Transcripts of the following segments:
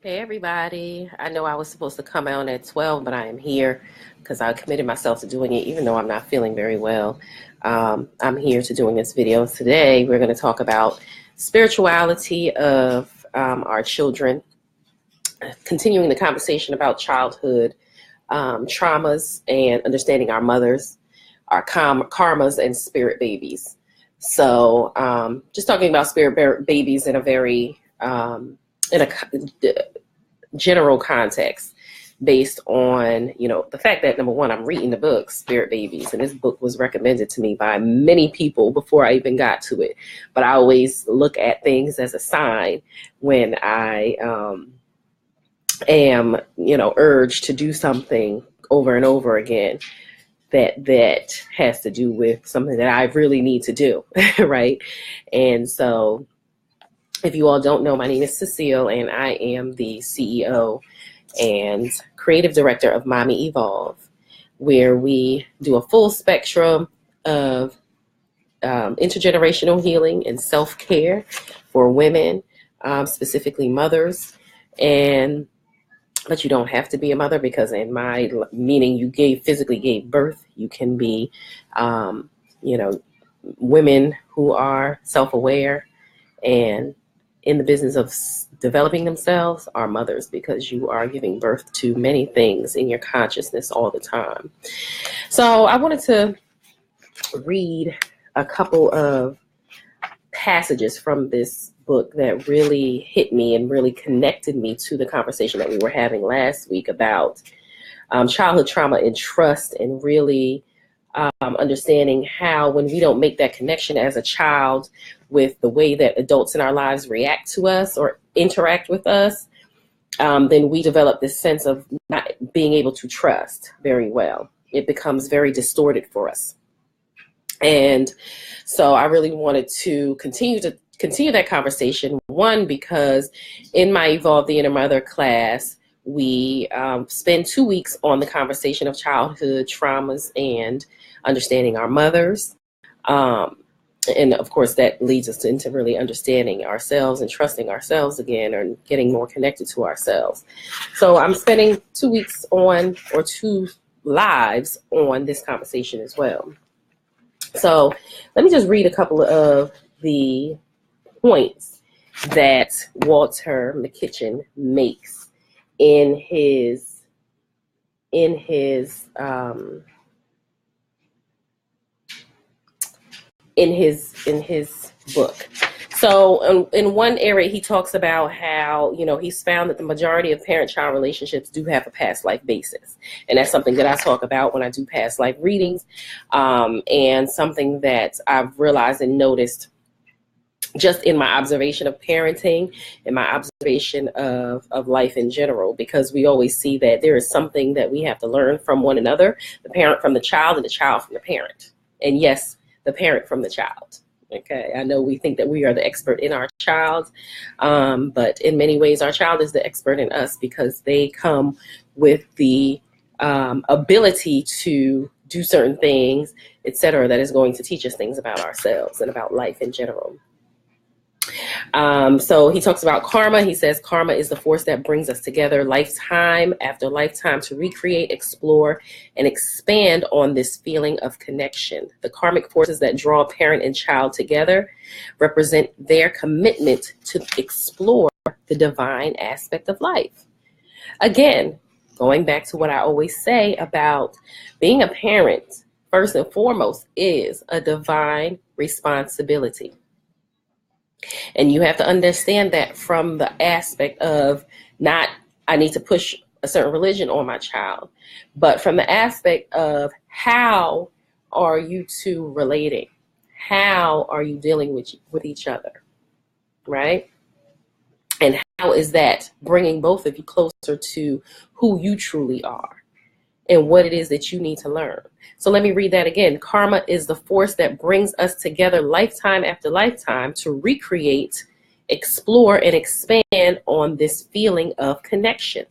Hey everybody. I know I was supposed to come out at 12, but I am here because I committed myself to doing it even though I'm not feeling very well. I'm here to doing this video. Today we're going to talk about spirituality of our children, continuing the conversation about childhood traumas and understanding our mothers, our karmas and spirit babies. So just talking about spirit babies in a very in a general context based on, the fact that number one, I'm reading the book Spirit Babies, and this book was recommended to me by many people before I even got to it. But I always look at things as a sign when I am, urged to do something over and over again that has to do with something that I really need to do, right? And so if you all don't know, my name is Cecile, and I am the CEO and creative director of Mommy Evolve, where we do a full spectrum of intergenerational healing and self-care for women, specifically mothers. But you don't have to be a mother, because in my meaning, you physically gave birth. You can be, women who are self-aware and in the business of developing themselves are mothers, because you are giving birth to many things in your consciousness all the time. So I wanted to read a couple of passages from this book that really hit me and really connected me to the conversation that we were having last week about childhood trauma and trust, and really understanding how, when we don't make that connection as a child with the way that adults in our lives react to us or interact with us, then we develop this sense of not being able to trust very well. It becomes very distorted for us. And so I really wanted to continue that conversation. One, because in my Evolve the Inner Mother class, we spend 2 weeks on the conversation of childhood traumas and understanding our mothers. And of course, that leads us into really understanding ourselves and trusting ourselves again, or getting more connected to ourselves. So I'm spending 2 weeks on, or 2 lives on, this conversation as well. So let me just read a couple of the points that Walter McKitchen makes in his book. So in one area, he talks about how, he's found that the majority of parent-child relationships do have a past life basis. And that's something that I talk about when I do past life readings, and something that I've realized and noticed just in my observation of parenting and my observation of life in general, because we always see that there is something that we have to learn from one another, the parent from the child and the child from the parent. And yes, the parent from the child. Okay, I know we think that we are the expert in our child, but in many ways our child is the expert in us, because they come with the ability to do certain things, etc., that is going to teach us things about ourselves and about life in general. So he talks about karma. He says karma is the force that brings us together lifetime after lifetime to recreate, explore, and expand on this feeling of connection. The karmic forces that draw parent and child together represent their commitment to explore the divine aspect of life. Again, going back to what I always say about being a parent, first and foremost, is a divine responsibility. And you have to understand that from the aspect of not, I need to push a certain religion on my child, but from the aspect of how are you two relating? How are you dealing with each other, right? And how is that bringing both of you closer to who you truly are and what it is that you need to learn? So let me read that again. Karma is the force that brings us together lifetime after lifetime to recreate, explore, and expand on this feeling of connection.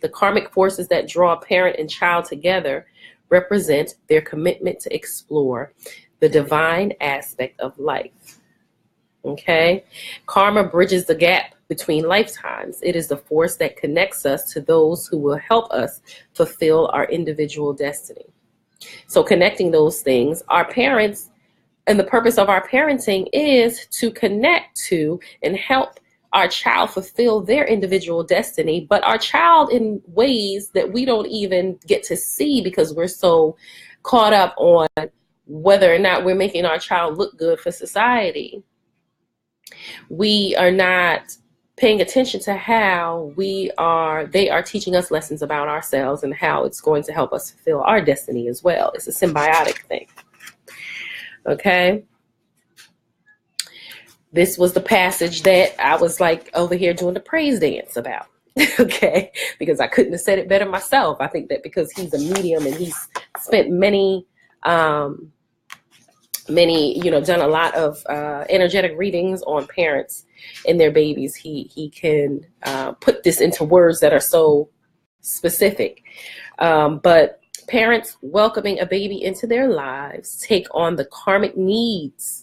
The karmic forces that draw parent and child together represent their commitment to explore the divine aspect of life. Okay? Karma bridges the gap between lifetimes. It is the force that connects us to those who will help us fulfill our individual destiny. So connecting those things, our parents, and the purpose of our parenting is to connect to and help our child fulfill their individual destiny, but our child in ways that we don't even get to see because we're so caught up on whether or not we're making our child look good for society. We are not paying attention to how they are teaching us lessons about ourselves and how it's going to help us fulfill our destiny as well. It's a symbiotic thing. Okay. This was the passage that I was like over here doing the praise dance about. Okay. Because I couldn't have said it better myself. I think that because he's a medium and he's spent many, done a lot of energetic readings on parents and their babies. He can put this into words that are so specific. But parents welcoming a baby into their lives take on the karmic needs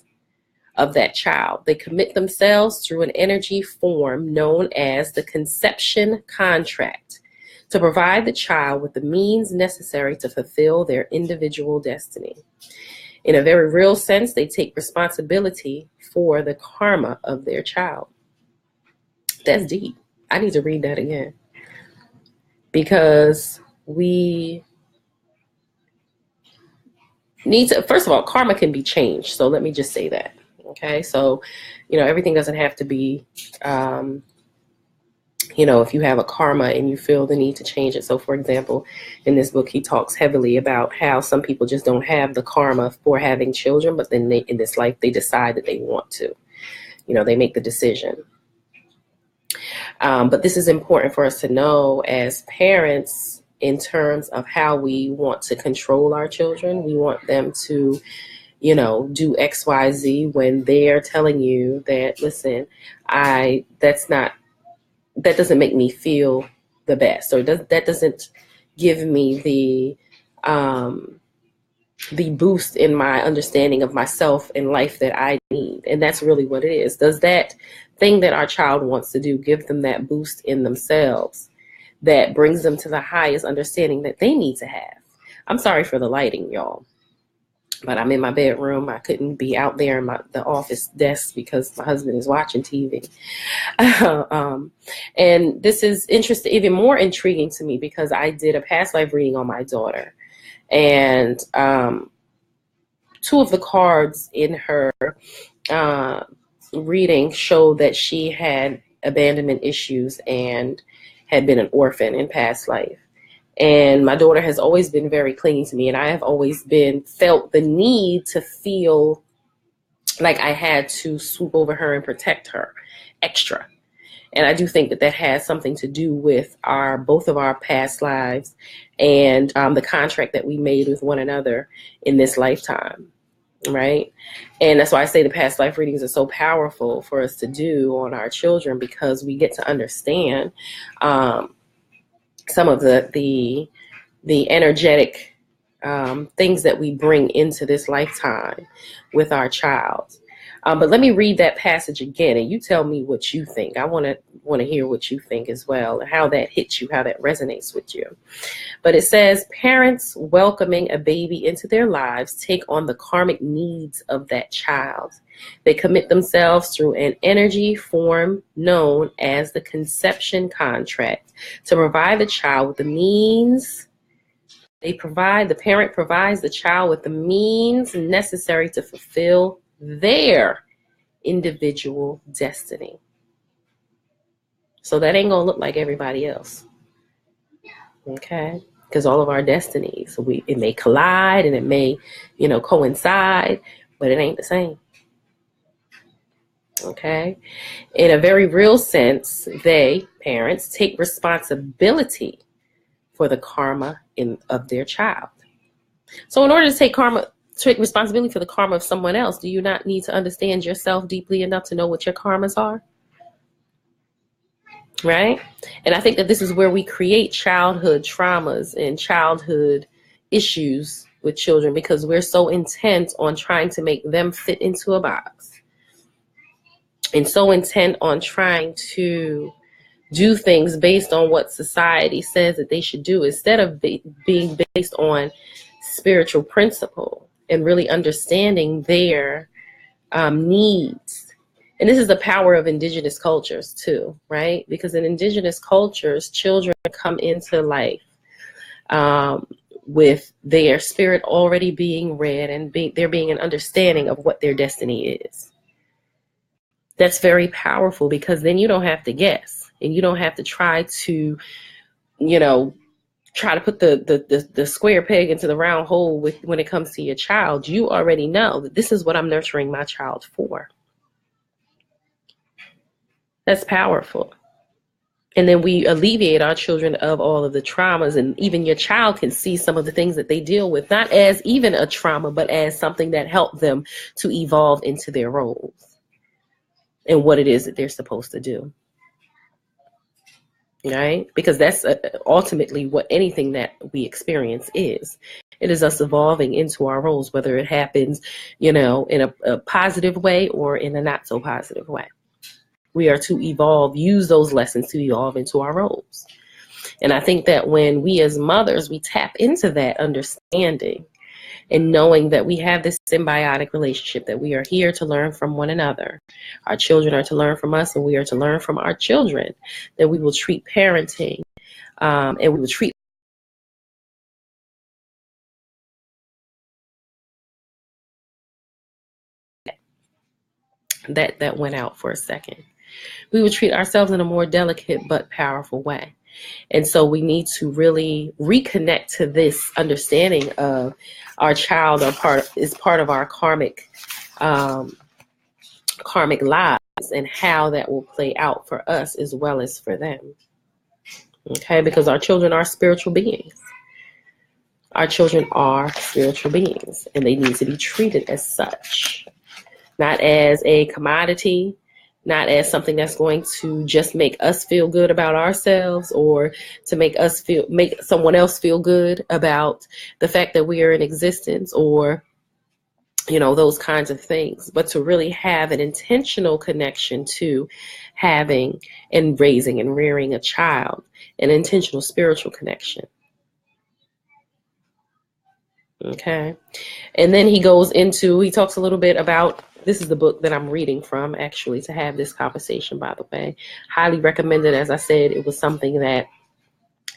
of that child. They commit themselves through an energy form known as the conception contract to provide the child with the means necessary to fulfill their individual destiny. In a very real sense, they take responsibility for the karma of their child. That's deep. I need to read that again. Because we need to, first of all, karma can be changed. So let me just say that. Okay. So, everything doesn't have to be, if you have a karma and you feel the need to change it. So for example, in this book, he talks heavily about how some people just don't have the karma for having children, but then in this life, they decide that they want to, they make the decision. But this is important for us to know as parents in terms of how we want to control our children. We want them to, do X, Y, Z when they're telling you that, listen, that doesn't make me feel the best, or that doesn't give me the boost in my understanding of myself and life that I need. And that's really what it is. Does that thing that our child wants to do give them that boost in themselves that brings them to the highest understanding that they need to have? I'm sorry for the lighting, y'all, but I'm in my bedroom. I couldn't be out there in the office desk because my husband is watching TV. And this is even more intriguing to me because I did a past life reading on my daughter. And two of the cards in her reading showed that she had abandonment issues and had been an orphan in past life. And my daughter has always been very clingy to me, and I have always felt the need to feel like I had to swoop over her and protect her extra. And I do think that has something to do with both of our past lives and the contract that we made with one another in this lifetime, right? And that's why I say the past life readings are so powerful for us to do on our children, because we get to understand some of the energetic things that we bring into this lifetime with our child. But let me read that passage again, and you tell me what you think. I want to hear what you think as well, and how that hits you, how that resonates with you. But it says, parents welcoming a baby into their lives take on the karmic needs of that child. They commit themselves through an energy form known as the conception contract to provide the child with the means. The parent provides the child with the means necessary to fulfill their individual destiny. So that ain't gonna look like everybody else. Okay? Because all of our destinies, it may collide and it may, coincide, but it ain't the same. Okay? In a very real sense, parents, take responsibility for the karma of their child. So in order to take responsibility for the karma of someone else, do you not need to understand yourself deeply enough to know what your karmas are? Right? And I think that this is where we create childhood traumas and childhood issues with children, because we're so intent on trying to make them fit into a box. and so intent on trying to do things based on what society says that they should do, instead of being based on spiritual principle and really understanding their needs. And this is the power of indigenous cultures too, right? Because in indigenous cultures, children come into life with their spirit already being read, and there being an understanding of what their destiny is. That's very powerful, because then you don't have to guess, and you don't have to try to, try to put the square peg into the round hole when it comes to your child. You already know that this is what I'm nurturing my child for. That's powerful. And then we alleviate our children of all of the traumas, and even your child can see some of the things that they deal with, not as even a trauma, but as something that helped them to evolve into their roles and what it is that they're supposed to do. Right? Because that's ultimately what anything that we experience is. It is us evolving into our roles, whether it happens, in a positive way or in a not so positive way. We are to evolve, use those lessons to evolve into our roles. And I think that when we as mothers, we tap into that understanding and knowing that we have this symbiotic relationship, that we are here to learn from one another. Our children are to learn from us, and we are to learn from our children, that we will treat parenting and we will treat that went out for a second. We will treat ourselves in a more delicate but powerful way. And so we need to really reconnect to this understanding of our child is part of our karmic lives, and how that will play out for us as well as for them. Okay, because our children are spiritual beings. Our children are spiritual beings, and they need to be treated as such, not as a commodity, not as something that's going to just make us feel good about ourselves, or to make someone else feel good about the fact that we are in existence, or those kinds of things, but to really have an intentional connection to having and raising and rearing a child, an intentional spiritual connection. Okay. And then he talks a little bit about, this is the book that I'm reading from, actually, to have this conversation, by the way. Highly recommended. As I said, it was something that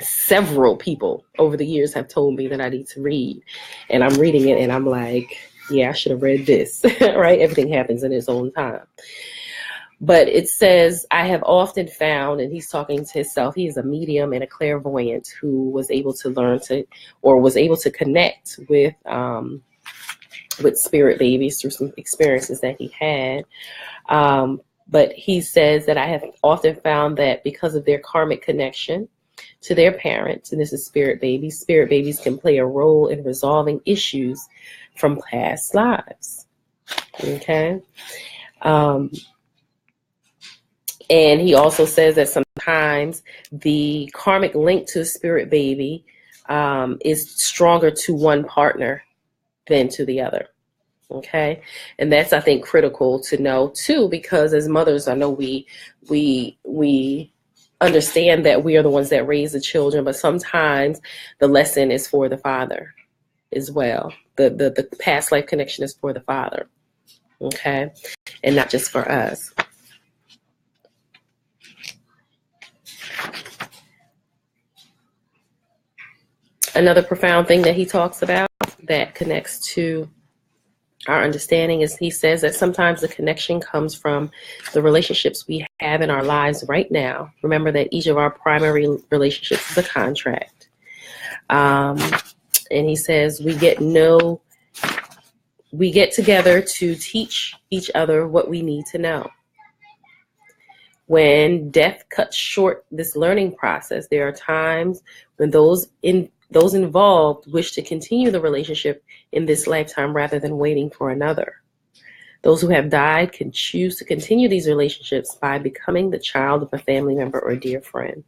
several people over the years have told me that I need to read. And I'm reading it and I'm like, yeah, I should have read this, right? Everything happens in its own time. But it says, I have often found, and he's talking to himself, he is a medium and a clairvoyant who was able to connect with spirit babies through some experiences that he had. But he says that I have often found that because of their karmic connection to their parents, and this is spirit babies can play a role in resolving issues from past lives. Okay. And he also says that sometimes the karmic link to a spirit baby is stronger to one partner than to the other. Okay. And that's, I think, critical to know too, because as mothers, I know we understand that we are the ones that raise the children, but sometimes the lesson is for the father as well. The past life connection is for the father. Okay. And not just for us. Another profound thing that he talks about that connects to our understanding is, he says that sometimes the connection comes from the relationships we have in our lives right now. Remember that each of our primary relationships is a contract. And he says we get together to teach each other what we need to know. When death cuts short this learning process, there are times when those involved wish to continue the relationship in this lifetime rather than waiting for another. Those who have died can choose to continue these relationships by becoming the child of a family member or dear friend.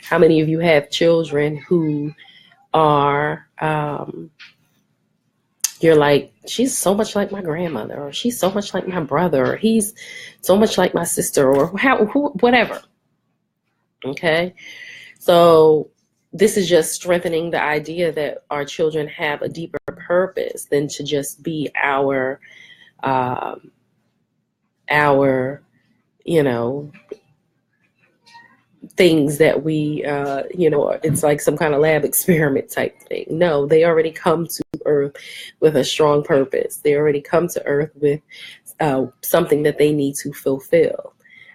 How many of you have children who are you're like, she's so much like my grandmother, or she's so much like my brother, or he's so much like my sister, or whatever. Okay. So this is just strengthening the idea that our children have a deeper purpose than to just be our, you know, things that we, it's like some kind of lab experiment type thing. No, they already come to Earth with a strong purpose. They already come to Earth with something that they need to fulfill.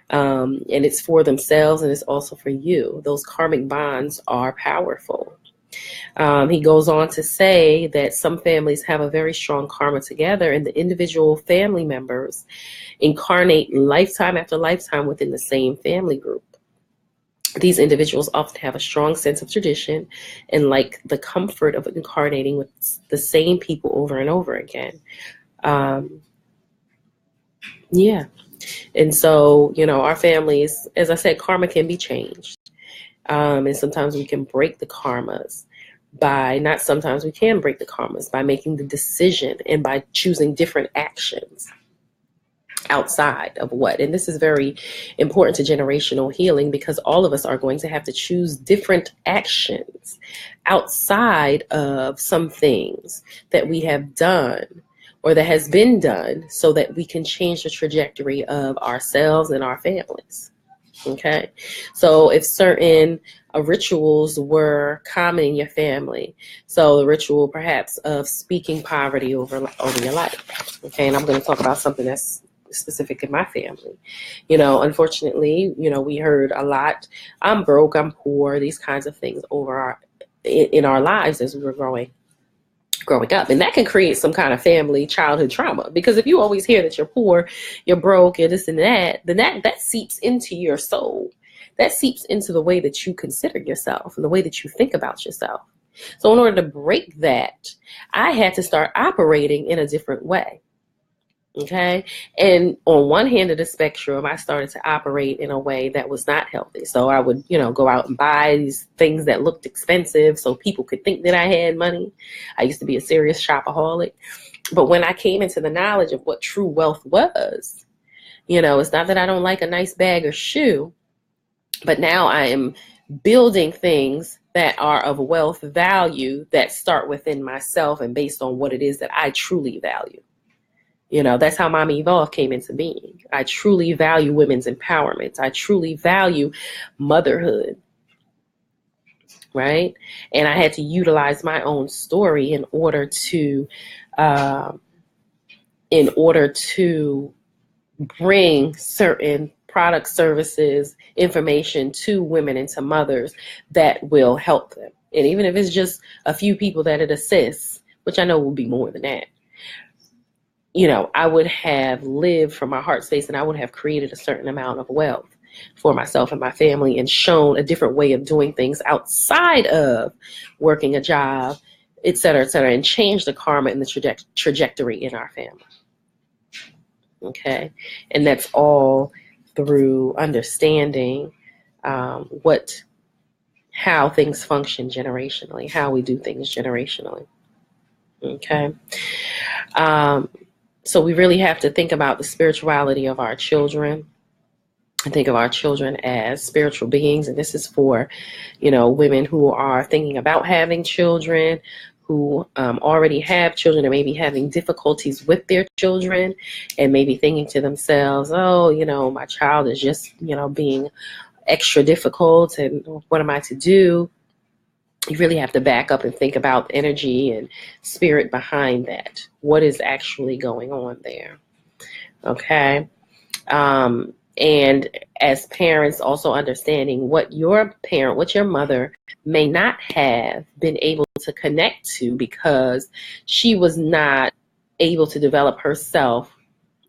And it's for themselves, and it's also for you. Those karmic bonds are powerful. He goes on to say that some families have a very strong karma together, and the individual family members incarnate lifetime after lifetime within the same family group. These individuals often have a strong sense of tradition and like the comfort of incarnating with the same people over and over again. Yeah. And so, our families, as I said, karma can be changed. And sometimes we can break the karmas we can break the karmas by making the decision and by choosing different actions outside of what. And this is very important to generational healing, because all of us are going to have to choose different actions outside of some things that we have done or that has been done, so that we can change the trajectory of ourselves and our families. Okay. So if certain rituals were common in your family, so the ritual perhaps of speaking poverty over your life. Okay. And I'm going to talk about something that's specific in my family. Unfortunately, we heard a lot, I'm broke, I'm poor, these kinds of things in our lives as we were growing up. And that can create some kind of family childhood trauma, because if you always hear that you're poor, you're broke, you're this and that, then that seeps into your soul. That seeps into the way that you consider yourself and the way that you think about yourself. So in order to break that, I had to start operating in a different way. Okay. And on one hand of the spectrum, I started to operate in a way that was not healthy. So I would, go out and buy these things that looked expensive so people could think that I had money. I used to be a serious shopaholic. But when I came into the knowledge of what true wealth was, it's not that I don't like a nice bag or shoe, but now I am building things that are of wealth value that start within myself and based on what it is that I truly value. That's how Mama Evolve came into being. I truly value women's empowerment. I truly value motherhood, right? And I had to utilize my own story in order to bring certain products, services, information to women and to mothers that will help them. And even if it's just a few people that it assists, which I know will be more than that, I would have lived from my heart space, and I would have created a certain amount of wealth for myself and my family, and shown a different way of doing things outside of working a job, et cetera, and change the karma and the trajectory in our family. Okay. And that's all through understanding how things function generationally, how we do things generationally. Okay. So we really have to think about the spirituality of our children, and think of our children as spiritual beings. And this is for, women who are thinking about having children, who already have children, or maybe having difficulties with their children, and maybe thinking to themselves, oh, my child is just, being extra difficult, and what am I to do? You really have to back up and think about energy and spirit behind that. What is actually going on there? Okay. And as parents, also understanding what your mother may not have been able to connect to, because she was not able to develop herself,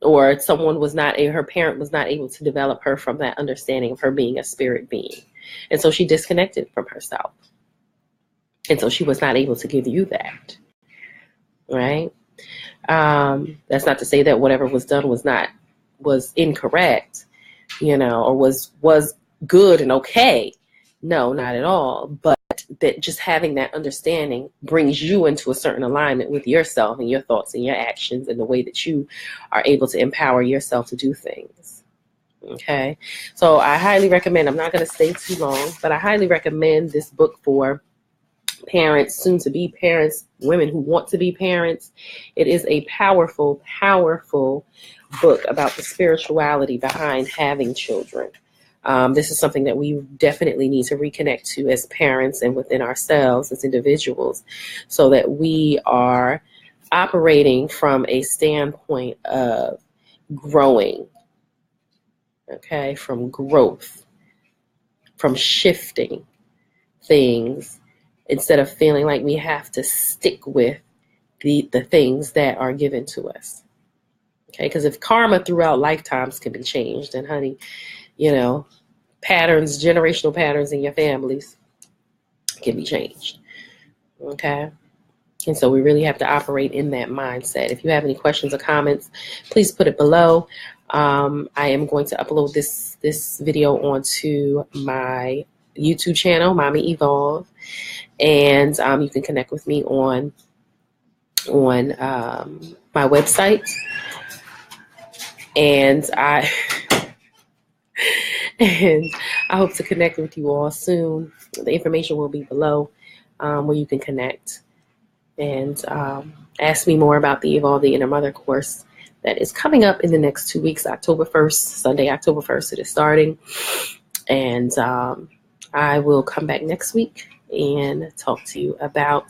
or her parent was not able to develop her from that understanding of her being a spirit being. And so she disconnected from herself. And so she was not able to give you that, right? That's not to say that whatever was done was incorrect, or was good and okay. No, not at all. But that just having that understanding brings you into a certain alignment with yourself and your thoughts and your actions and the way that you are able to empower yourself to do things. Okay, so I highly recommend, I'm not going to stay too long, but I highly recommend this book for parents, soon to be parents, women who want to be parents. It is a powerful, powerful book about the spirituality behind having children. This is something that we definitely need to reconnect to as parents and within ourselves as individuals, so that we are operating from a standpoint of growing, okay, from growth, from shifting things, instead of feeling like we have to stick with the things that are given to us. Okay, because if karma throughout lifetimes can be changed, then honey, patterns, generational patterns in your families can be changed. Okay. And so we really have to operate in that mindset. If you have any questions or comments, please put it below. I am going to upload this video onto my YouTube channel, Mommy Evolve, and you can connect with me on my website. And I hope to connect with you all soon. The information will be below, where you can connect and ask me more about the Evolve the Inner Mother course that is coming up in the next 2 weeks. October 1st, Sunday, October 1st, it is starting. And I will come back next week and talk to you about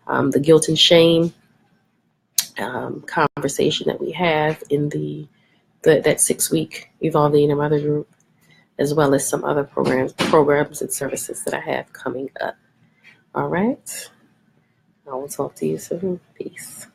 the guilt and shame conversation that we have in that 6-week Evolve the Inner Mother group, as well as some other programs and services that I have coming up. All right. I will talk to you soon. Peace.